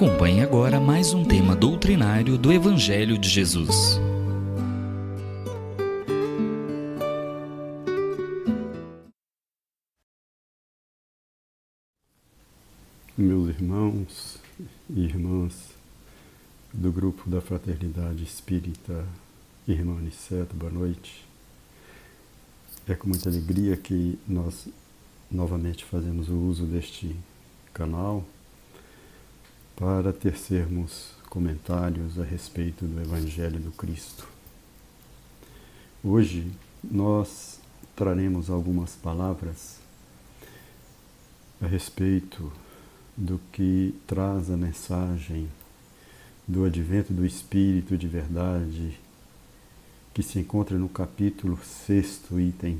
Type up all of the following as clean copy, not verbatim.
Acompanhe agora mais um tema doutrinário do Evangelho de Jesus. Meus irmãos e irmãs do grupo da Fraternidade Espírita Irmã Aniceto, boa noite. É com muita alegria que nós novamente fazemos o uso deste canal para tecermos comentários a respeito do Evangelho do Cristo. Hoje nós traremos algumas palavras a respeito do que traz a mensagem do Advento do Espírito de Verdade, que se encontra no capítulo 6º, item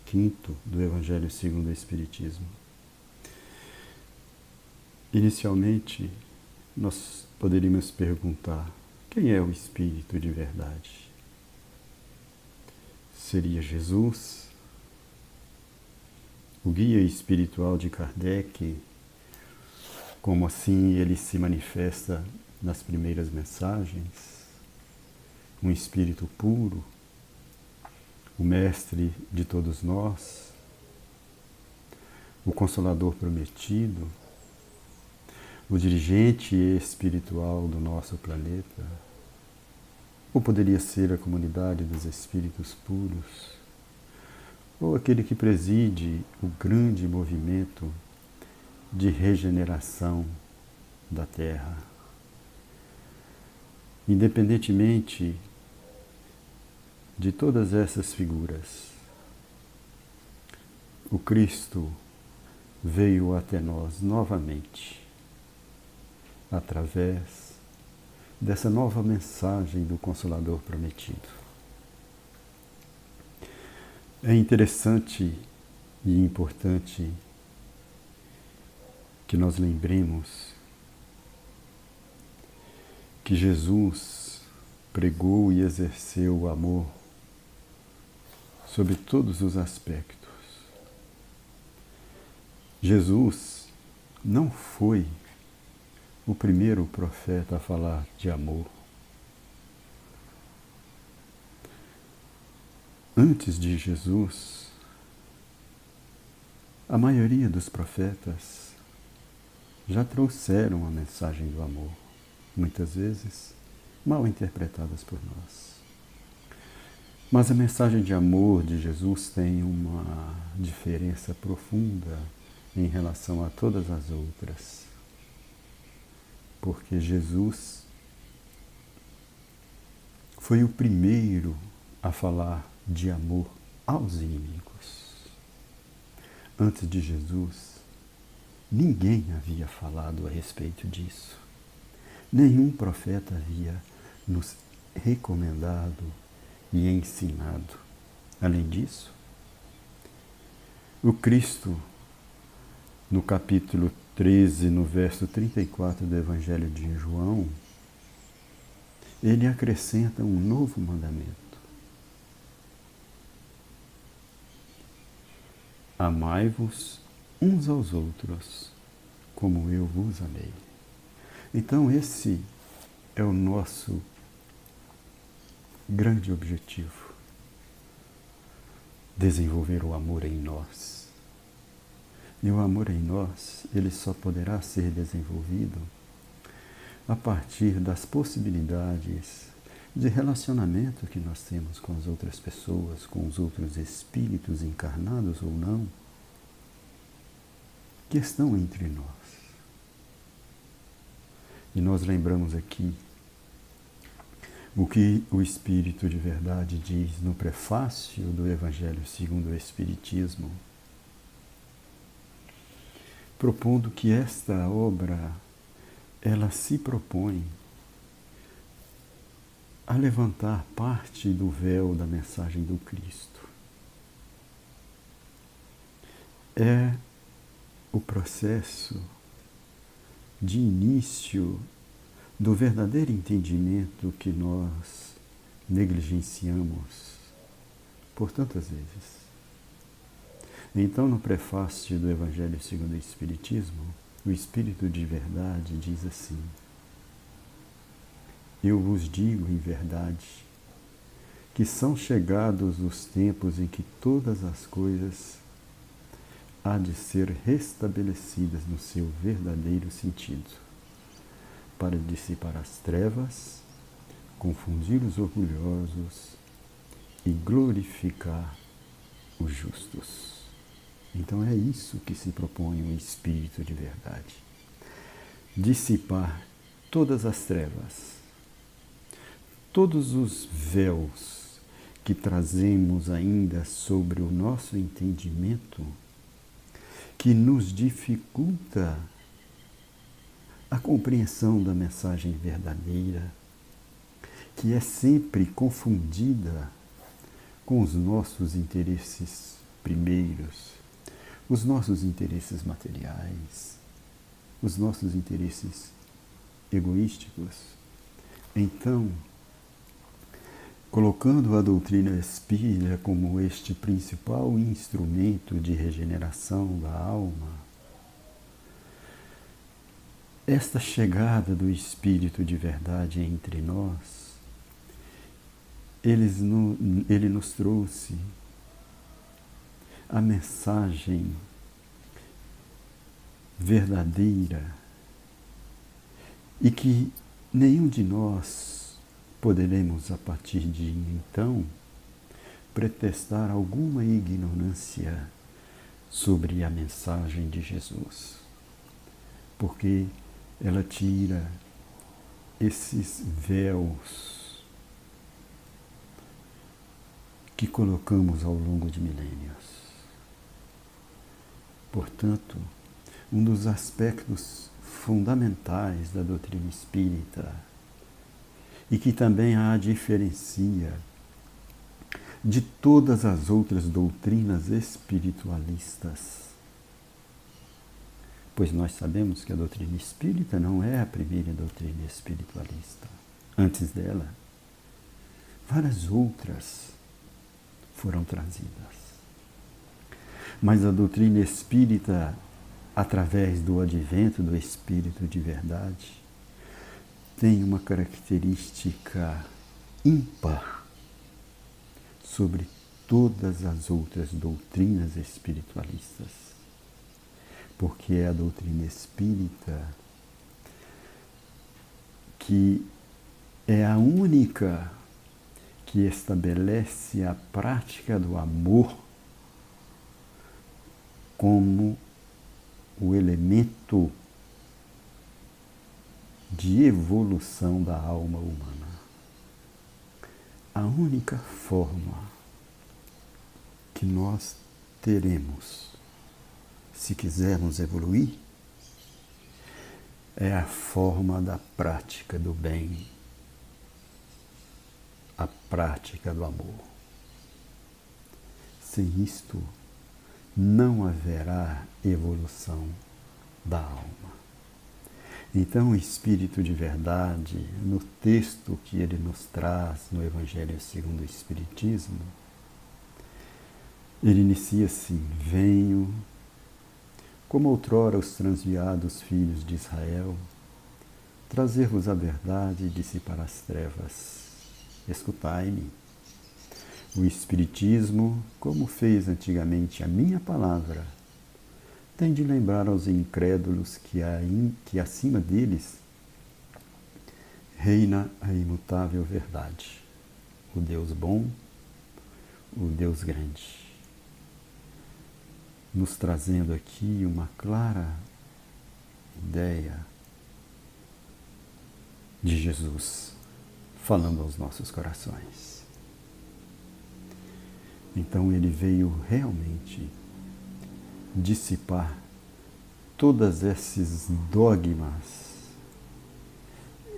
5º do Evangelho segundo o Espiritismo. Inicialmente, nós poderíamos perguntar: quem é o Espírito de Verdade? Seria Jesus, o guia espiritual de Kardec, como assim ele se manifesta nas primeiras mensagens? Um espírito puro, o mestre de todos nós, o consolador prometido, o dirigente espiritual do nosso planeta? Ou poderia ser a comunidade dos espíritos puros? Ou aquele que preside o grande movimento de regeneração da Terra? Independentemente de todas essas figuras, o Cristo veio até nós novamente através dessa nova mensagem do Consolador Prometido. É interessante e importante que nós lembremos que Jesus pregou e exerceu o amor sobre todos os aspectos. Jesus não foi o primeiro profeta a falar de amor. Antes de Jesus, a maioria dos profetas já trouxeram a mensagem do amor, muitas vezes mal interpretadas por nós. Mas a mensagem de amor de Jesus tem uma diferença profunda em relação a todas as outras. Porque Jesus foi o primeiro a falar de amor aos inimigos. Antes de Jesus, ninguém havia falado a respeito disso. Nenhum profeta havia nos recomendado e ensinado. Além disso, o Cristo, no capítulo 13, no verso 34 do Evangelho de João, ele acrescenta um novo mandamento: amai-vos uns aos outros, como eu vos amei. Então esse é o nosso grande objetivo: desenvolver o amor em nós. E o amor em nós, ele só poderá ser desenvolvido a partir das possibilidades de relacionamento que nós temos com as outras pessoas, com os outros espíritos encarnados ou não, que estão entre nós. E nós lembramos aqui o que o Espírito de Verdade diz no prefácio do Evangelho segundo o Espiritismo, propondo que esta obra, ela se propõe a levantar parte do véu da mensagem do Cristo. É o processo de início do verdadeiro entendimento que nós negligenciamos por tantas vezes. Então, no prefácio do Evangelho segundo o Espiritismo, o Espírito de verdade diz assim: eu vos digo em verdade que são chegados os tempos em que todas as coisas há de ser restabelecidas no seu verdadeiro sentido, para dissipar as trevas, confundir os orgulhosos e glorificar os justos. Então é isso que se propõe o Espírito de verdade. Dissipar todas as trevas, todos os véus que trazemos ainda sobre o nosso entendimento, que nos dificulta a compreensão da mensagem verdadeira, que é sempre confundida com os nossos interesses primeiros, os nossos interesses materiais, os nossos interesses egoísticos. Então, colocando a doutrina espírita como este principal instrumento de regeneração da alma, esta chegada do Espírito de verdade entre nós, ele nos trouxe a mensagem verdadeira e que nenhum de nós poderemos, a partir de então, pretextar alguma ignorância sobre a mensagem de Jesus, porque ela tira esses véus que colocamos ao longo de milênios. Portanto, um dos aspectos fundamentais da doutrina espírita e que também a diferencia de todas as outras doutrinas espiritualistas, pois nós sabemos que a doutrina espírita não é a primeira doutrina espiritualista. Antes dela, várias outras foram trazidas. Mas a doutrina espírita, através do advento do Espírito de verdade, tem uma característica ímpar sobre todas as outras doutrinas espiritualistas, porque é a doutrina espírita que é a única que estabelece a prática do amor como o elemento de evolução da alma humana. A única forma que nós teremos, se quisermos evoluir, é a forma da prática do bem, a prática do amor. Sem isto, não haverá evolução da alma. Então, o Espírito de verdade, no texto que ele nos traz no Evangelho segundo o Espiritismo, ele inicia assim: venho, como outrora os transviados filhos de Israel, trazer-vos a verdade e dissipar as trevas. Escutai-me. O Espiritismo, como fez antigamente a minha palavra, tem de lembrar aos incrédulos que acima deles reina a imutável verdade, o Deus bom, o Deus grande, nos trazendo aqui uma clara ideia de Jesus falando aos nossos corações. Então ele veio realmente dissipar todos esses dogmas,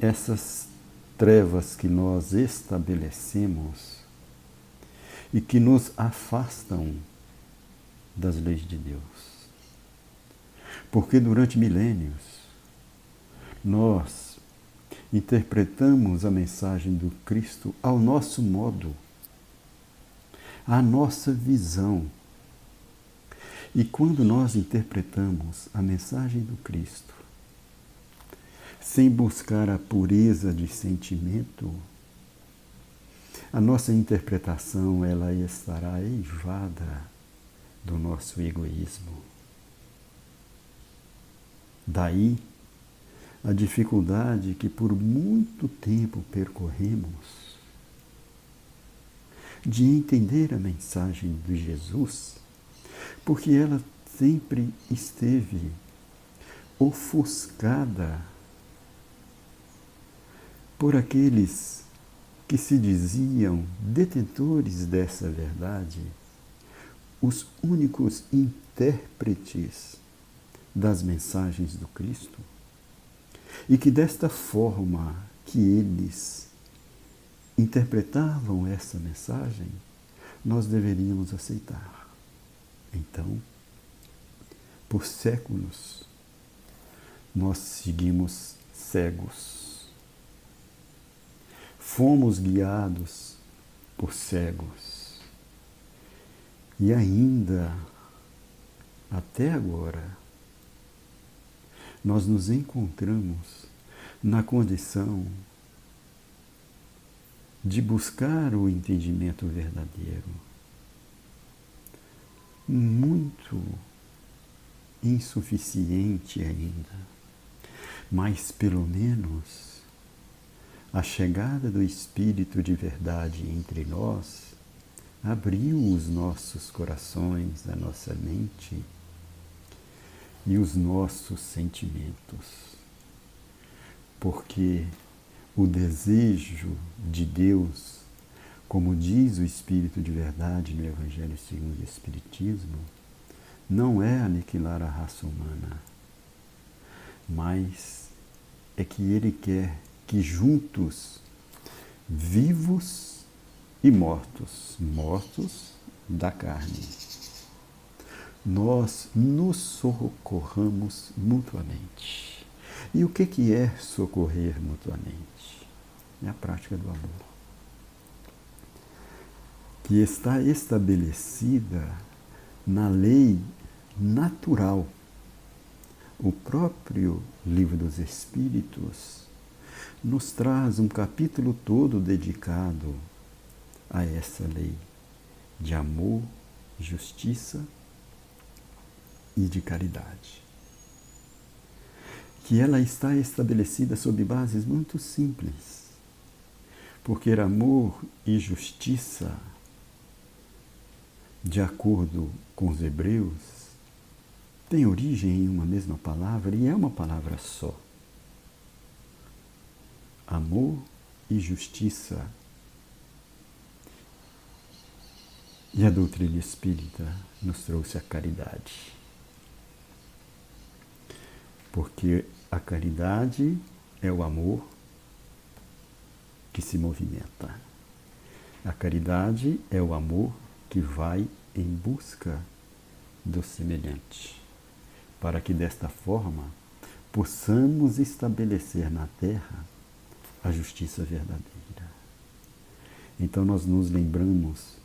essas trevas que nós estabelecemos e que nos afastam das leis de Deus. Porque durante milênios nós interpretamos a mensagem do Cristo ao nosso modo, à nossa visão. E quando nós interpretamos a mensagem do Cristo, sem buscar a pureza de sentimento, a nossa interpretação ela estará eivada do nosso egoísmo. Daí a dificuldade que por muito tempo percorremos de entender a mensagem de Jesus, porque ela sempre esteve ofuscada por aqueles que se diziam detentores dessa verdade, os únicos intérpretes das mensagens do Cristo, e que desta forma que eles interpretavam essa mensagem, nós deveríamos aceitar. Então, por séculos, nós seguimos cegos. Fomos guiados por cegos. E ainda, até agora, nós nos encontramos na condição de buscar o entendimento verdadeiro, muito insuficiente ainda, mas pelo menos a chegada do Espírito de verdade entre nós abriu os nossos corações, a nossa mente e os nossos sentimentos. Porque o desejo de Deus, como diz o Espírito de verdade no Evangelho segundo o Espiritismo, não é aniquilar a raça humana, mas é que Ele quer que juntos, vivos e mortos, mortos da carne, nós nos socorramos mutuamente. E o que é socorrer mutuamente? É a prática do amor, que está estabelecida na lei natural. O próprio Livro dos Espíritos nos traz um capítulo todo dedicado a essa lei de amor, justiça e de caridade. Que ela está estabelecida sob bases muito simples, porque amor e justiça, de acordo com os hebreus, têm origem em uma mesma palavra e é uma palavra só. Amor e justiça. E a doutrina espírita nos trouxe a caridade. Porque a caridade é o amor que se movimenta. A caridade é o amor que vai em busca do semelhante, para que desta forma possamos estabelecer na Terra a justiça verdadeira. Então nós nos lembramos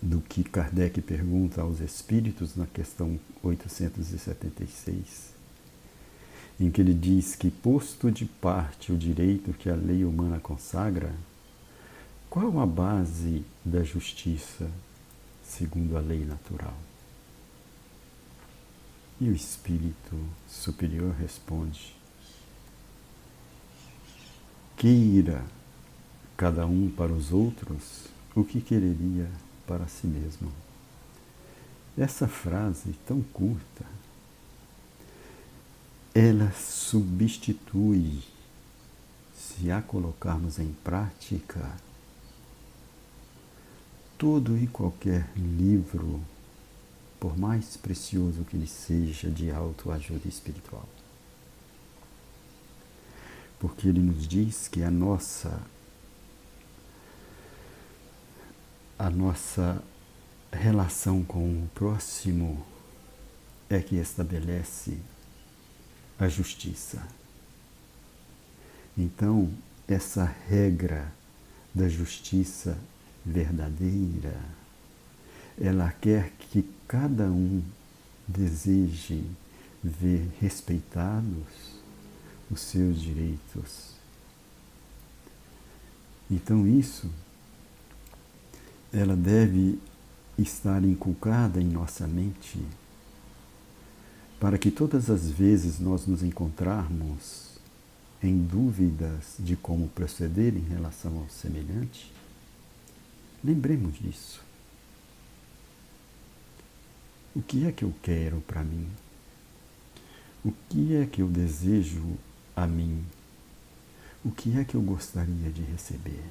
do que Kardec pergunta aos espíritos na questão 876, em que ele diz que, posto de parte o direito que a lei humana consagra, qual a base da justiça segundo a lei natural? E o Espírito Superior responde: queira cada um para os outros o que quereria para si mesmo. Essa frase tão curta, ela substitui, se a colocarmos em prática, todo e qualquer livro, por mais precioso que ele seja, de autoajuda espiritual. Porque ele nos diz que a nossa relação com o próximo é que estabelece a justiça. Então, essa regra da justiça verdadeira, ela quer que cada um deseje ver respeitados os seus direitos. Então isso, ela deve estar inculcada em nossa mente para que todas as vezes nós nos encontrarmos em dúvidas de como proceder em relação ao semelhante, lembremos disso. O que é que eu quero para mim? O que é que eu desejo a mim? O que é que eu gostaria de receber?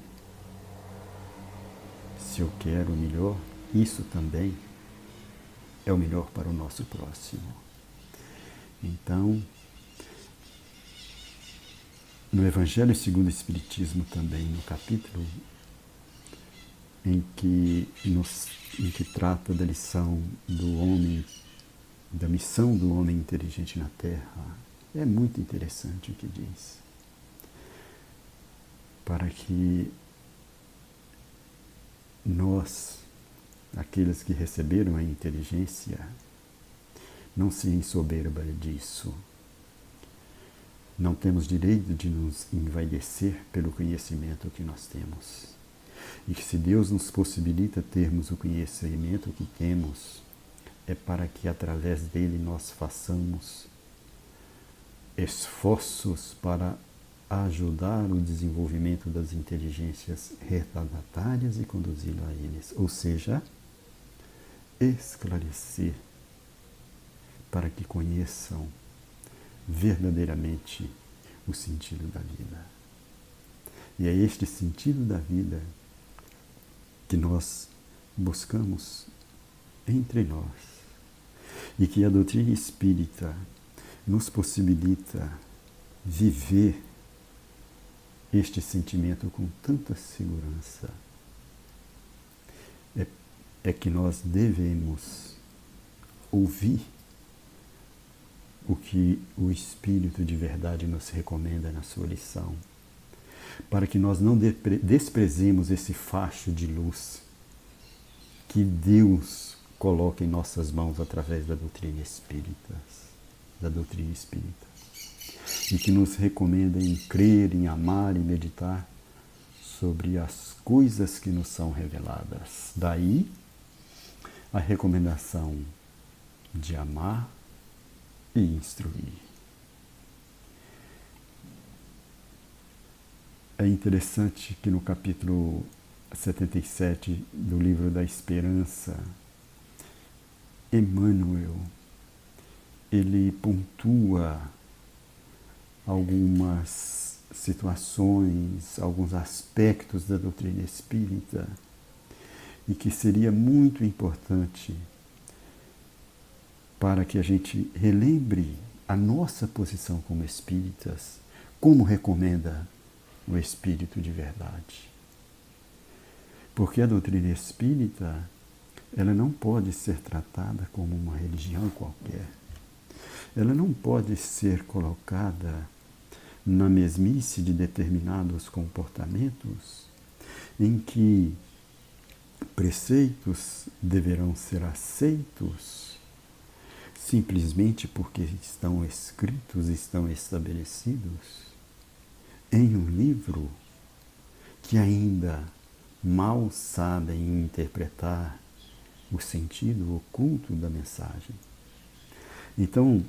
Se eu quero o melhor, isso também é o melhor para o nosso próximo. Então, no Evangelho segundo o Espiritismo também, no capítulo em que trata da lição do homem, da missão do homem inteligente na Terra, é muito interessante o que diz. Para que nós, aqueles que receberam a inteligência, não se ensoberba disso. Não temos direito de nos envaidecer pelo conhecimento que nós temos. E que se Deus nos possibilita termos o conhecimento que temos, é para que através dele nós façamos esforços para ajudar o desenvolvimento das inteligências retardatárias e conduzi-lo a eles. Ou seja, esclarecer para que conheçam verdadeiramente o sentido da vida. E é este sentido da vida que nós buscamos entre nós e que a doutrina espírita nos possibilita viver este sentimento com tanta segurança. É que nós devemos ouvir o que o Espírito de verdade nos recomenda na sua lição, para que nós não desprezemos esse facho de luz que Deus coloca em nossas mãos através da doutrina espírita, e que nos recomenda em crer, em amar e meditar sobre as coisas que nos são reveladas. Daí a recomendação de amar e instruir. É interessante que no capítulo 77 do Livro da Esperança, Emmanuel, ele pontua algumas situações, alguns aspectos da doutrina espírita e que seria muito importante para que a gente relembre a nossa posição como espíritas, como recomenda o Espírito de verdade. Porque a doutrina espírita, ela não pode ser tratada como uma religião qualquer. Ela não pode ser colocada na mesmice de determinados comportamentos em que preceitos deverão ser aceitos simplesmente porque estão escritos, estão estabelecidos em um livro que ainda mal sabem interpretar o sentido oculto da mensagem. Então,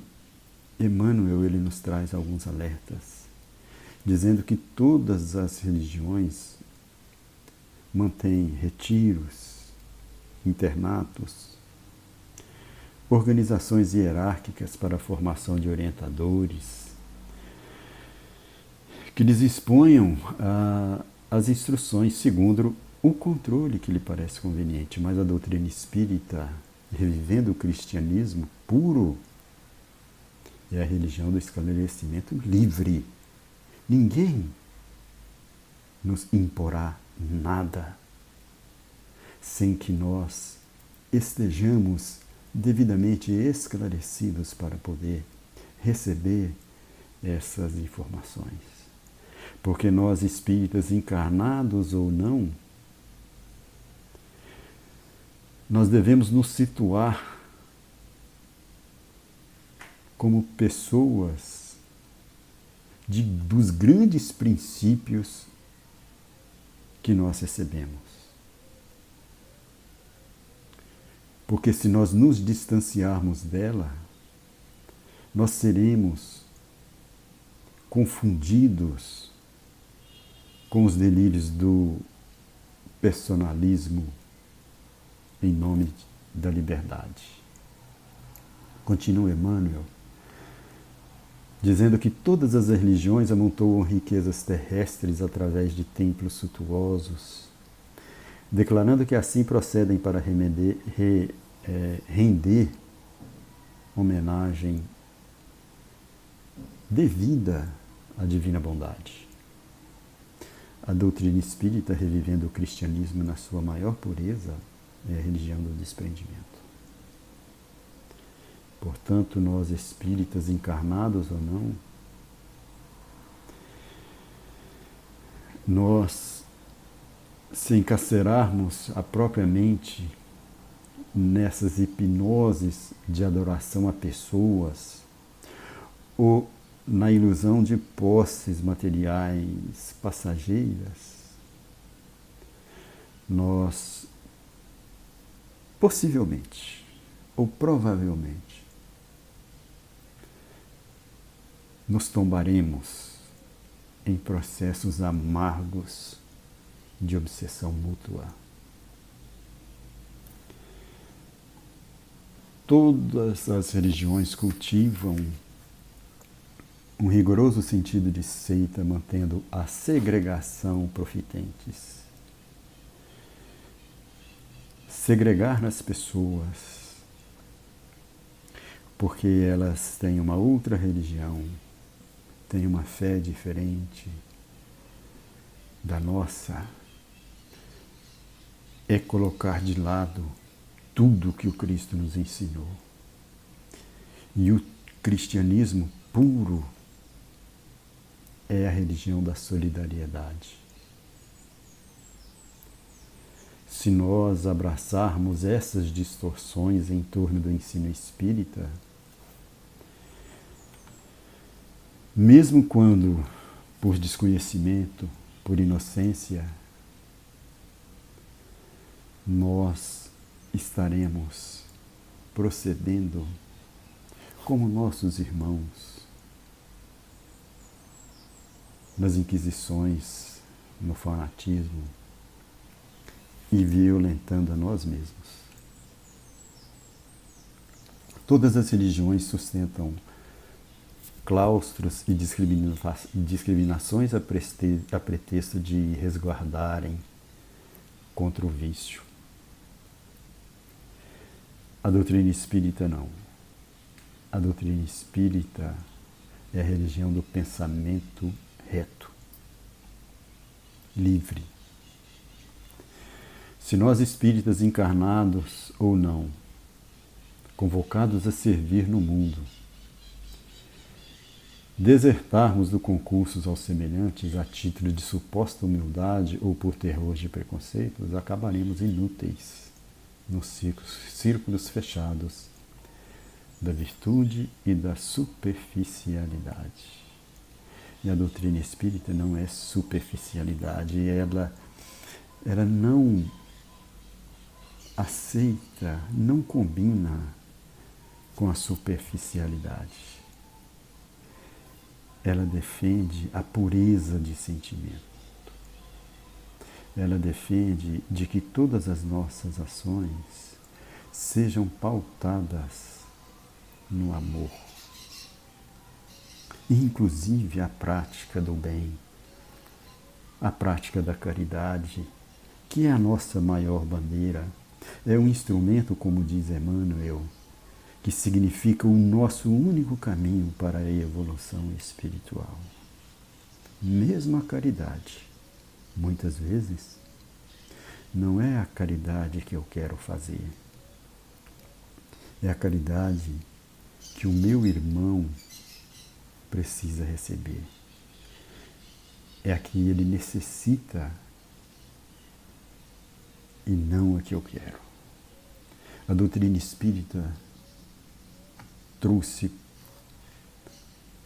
Emmanuel ele nos traz alguns alertas, dizendo que todas as religiões mantêm retiros, internatos, organizações hierárquicas para a formação de orientadores, que lhes exponham as instruções segundo o controle que lhe parece conveniente. Mas a doutrina espírita, revivendo o cristianismo puro, é a religião do esclarecimento livre. Ninguém nos imporá nada sem que nós estejamos devidamente esclarecidos para poder receber essas informações. Porque nós, espíritas, encarnados ou não, nós devemos nos situar como pessoas dos grandes princípios que nós recebemos. Porque se nós nos distanciarmos dela, nós seremos confundidos com os delírios do personalismo em nome da liberdade. Continua Emmanuel, dizendo que todas as religiões amontoam riquezas terrestres através de templos suntuosos, declarando que assim procedem para render homenagem devida à divina bondade. A doutrina espírita, revivendo o cristianismo na sua maior pureza, é a religião do desprendimento. Portanto, nós espíritas, encarnados ou não, nós, se encarcerarmos a própria mente nessas hipnoses de adoração a pessoas ou na ilusão de posses materiais passageiras, nós possivelmente ou provavelmente nos tombaremos em processos amargos de obsessão mútua. Todas as religiões cultivam um rigoroso sentido de seita, mantendo a segregação profitentes. Segregar nas pessoas, porque elas têm uma outra religião, têm uma fé diferente da nossa, é colocar de lado tudo que o Cristo nos ensinou. E o cristianismo puro é a religião da solidariedade. Se nós abraçarmos essas distorções em torno do ensino espírita, mesmo quando por desconhecimento, por inocência, nós estaremos procedendo como nossos irmãos nas inquisições, no fanatismo e violentando a nós mesmos. Todas as religiões sustentam claustros e discriminações a pretexto de resguardarem contra o vício. A doutrina espírita não. A doutrina espírita é a religião do pensamento reto, livre. Se nós espíritas encarnados ou não, convocados a servir no mundo, desertarmos do concurso aos semelhantes a título de suposta humildade ou por terror de preconceitos, acabaremos inúteis nos círculos fechados da virtude e da superficialidade. E a doutrina espírita não é superficialidade, ela não aceita, não combina com a superficialidade. Ela defende a pureza de sentimento. Ela defende de que todas as nossas ações sejam pautadas no amor. Inclusive a prática do bem, a prática da caridade, que é a nossa maior bandeira, é um instrumento, como diz Emmanuel, que significa o nosso único caminho para a evolução espiritual. Mesmo a caridade, muitas vezes, não é a caridade que eu quero fazer. É a caridade que o meu irmão precisa receber. É a que ele necessita e não a que eu quero. A doutrina espírita trouxe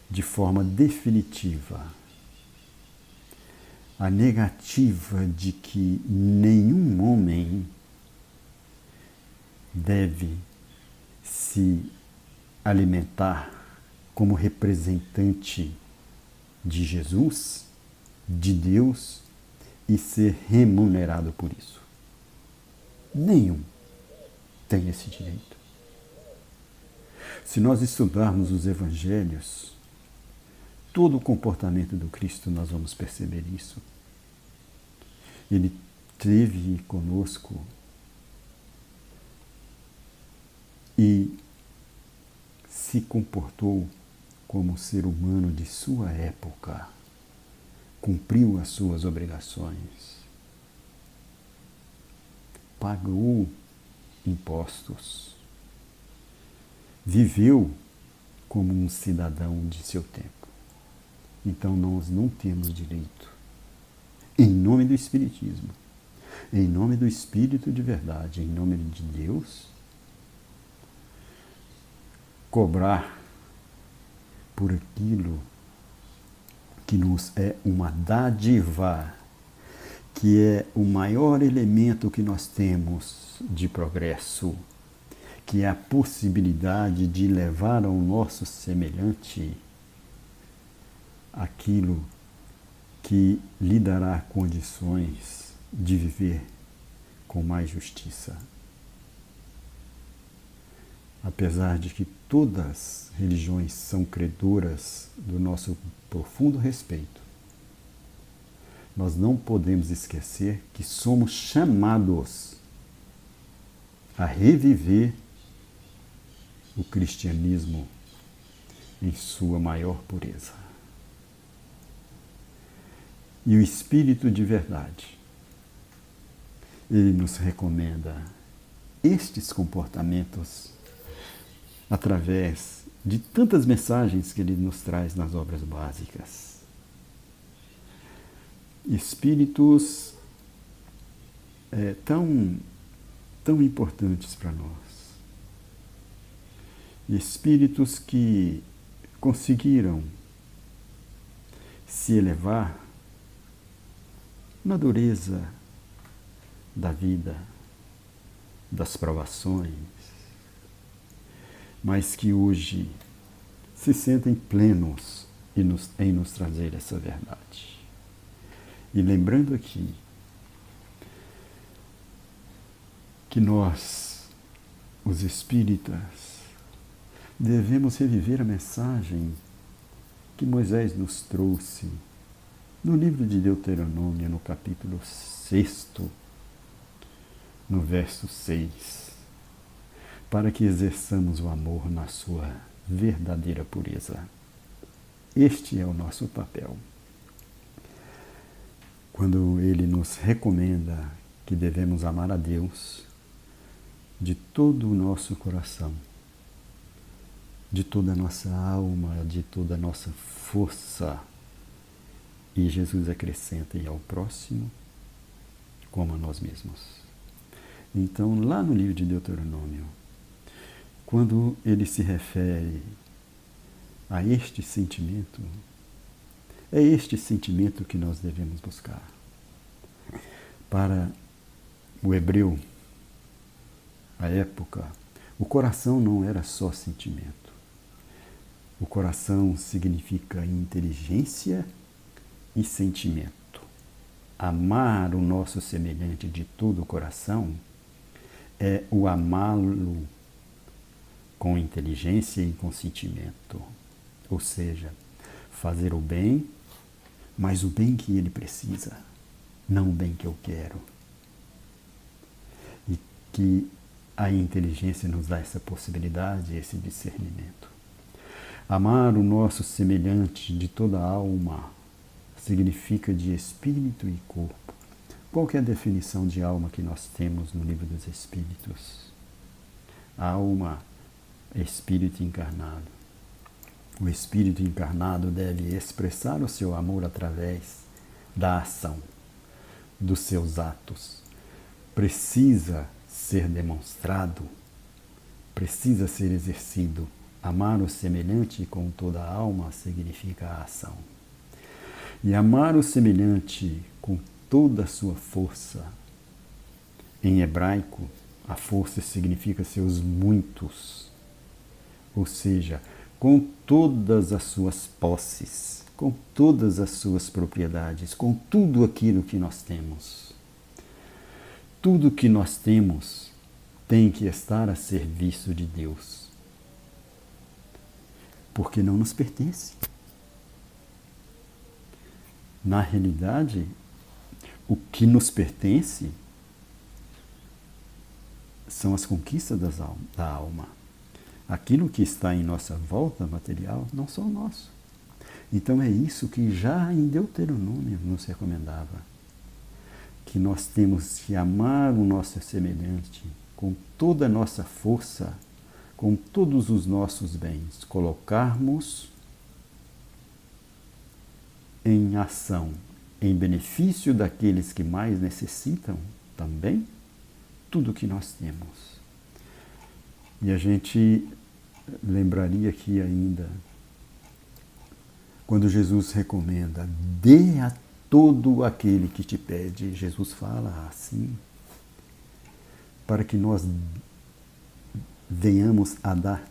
de forma definitiva a negativa de que nenhum homem deve se alimentar como representante de Jesus, de Deus, e ser remunerado por isso. Nenhum tem esse direito. Se nós estudarmos os evangelhos, todo o comportamento do Cristo, nós vamos perceber isso. Ele esteve conosco e se comportou como ser humano de sua época, cumpriu as suas obrigações, pagou impostos, viveu como um cidadão de seu tempo. Então nós não temos direito, em nome do Espiritismo, em nome do Espírito de verdade, em nome de Deus, cobrar por aquilo que nos é uma dádiva, que é o maior elemento que nós temos de progresso, que é a possibilidade de levar ao nosso semelhante aquilo que lhe dará condições de viver com mais justiça. Apesar de que todas as religiões são credoras do nosso profundo respeito, nós não podemos esquecer que somos chamados a reviver o cristianismo em sua maior pureza. E o Espírito de verdade, ele nos recomenda estes comportamentos através de tantas mensagens que ele nos traz nas obras básicas. Espíritos tão importantes para nós. Espíritos que conseguiram se elevar na dureza da vida, das provações, mas que hoje se sentem plenos em nos trazer essa verdade. E lembrando aqui que nós, os espíritas, devemos reviver a mensagem que Moisés nos trouxe no livro de Deuteronômio, no capítulo 6, no verso 6, para que exerçamos o amor na sua verdadeira pureza. Este é o nosso papel. Quando ele nos recomenda que devemos amar a Deus de todo o nosso coração, de toda a nossa alma, de toda a nossa força, e Jesus acrescenta, e ao próximo como a nós mesmos. Então, lá no livro de Deuteronômio, quando ele se refere a este sentimento, é este sentimento que nós devemos buscar. Para o hebreu, à época, o coração não era só sentimento. O coração significa inteligência e sentimento. Amar o nosso semelhante de todo o coração é o amá-lo com inteligência e com sentimento. Ou seja, fazer o bem, mas o bem que ele precisa, não o bem que eu quero. E que a inteligência nos dá essa possibilidade, esse discernimento. Amar o nosso semelhante de toda a alma significa de espírito e corpo. Qual que é a definição de alma que nós temos no livro dos Espíritos? A alma é espírito encarnado. O espírito encarnado deve expressar o seu amor através da ação, dos seus atos. Precisa ser demonstrado precisa ser exercido. Amar o semelhante com toda a alma significa a ação. E amar o semelhante com toda a sua força, em hebraico, a força significa seus muitos, ou seja, com todas as suas posses, com todas as suas propriedades, com tudo aquilo que nós temos. Tudo que nós temos tem que estar a serviço de Deus, porque não nos pertence. Na realidade, o que nos pertence são as conquistas da alma. Aquilo que está em nossa volta material não são nosso. Então é isso que já em Deuteronômio nos recomendava, que nós temos que amar o nosso semelhante com toda a nossa força, com todos os nossos bens, colocarmos em ação, em benefício daqueles que mais necessitam também, tudo que nós temos. E a gente lembraria aqui ainda, quando Jesus recomenda, dê a todo aquele que te pede. Jesus fala assim, para que nós venhamos a dar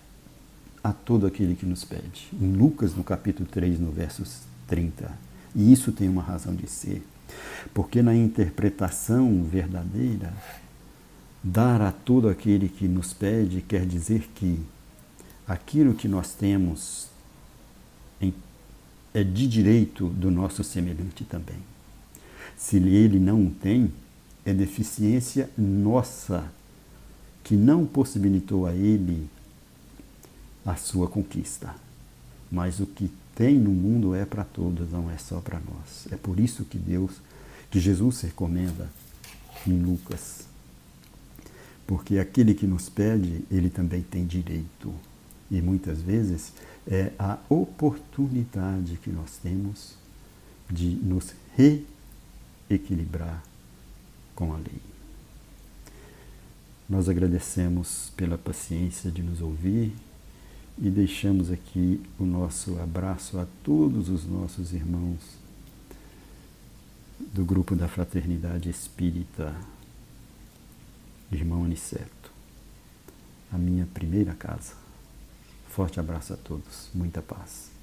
a todo aquele que nos pede. Em Lucas, no capítulo 3, no versos 30. E isso tem uma razão de ser, porque na interpretação verdadeira, dar a todo aquele que nos pede quer dizer que aquilo que nós temos é de direito do nosso semelhante também. Se ele não tem, é deficiência nossa que não possibilitou a ele a sua conquista. Mas o que tem no mundo é para todos, não é só para nós. É por isso que Jesus recomenda em Lucas. Porque aquele que nos pede, ele também tem direito. E muitas vezes é a oportunidade que nós temos de nos reequilibrar com a lei. Nós agradecemos pela paciência de nos ouvir e deixamos aqui o nosso abraço a todos os nossos irmãos do grupo da Fraternidade Espírita, irmão Aniceto, a minha primeira casa. Forte abraço a todos, muita paz.